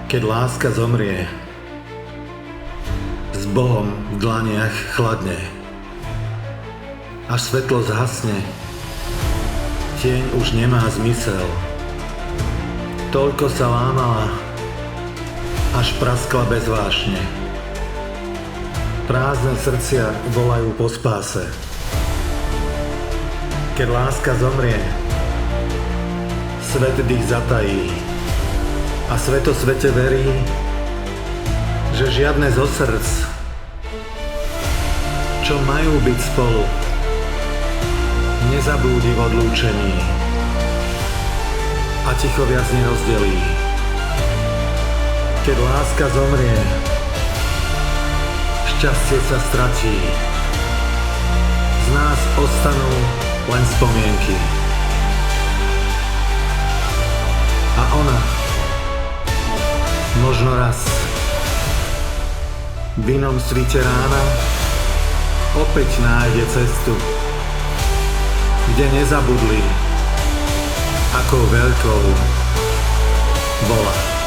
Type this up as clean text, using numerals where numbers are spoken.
Keď láska zomrie, s Bohom v dlaniach chladne. Až svetlo zhasne, tieň už nemá zmysel. Toľko sa lámala, až praskla bez vášne. Prázdne srdcia volajú po spáse. Keď láska zomrie, svet dých zatají a sveto svete verí, že žiadne zo srdc, čo majú byť spolu, nezabúdi v odlúčení a ticho viac nerozdelí. Keď láska zomrie, šťastie sa stratí, z nás ostanú len spomienky. A ona možno raz v inom svite rána opäť nájde cestu, kde nezabudli, akou veľkou bola.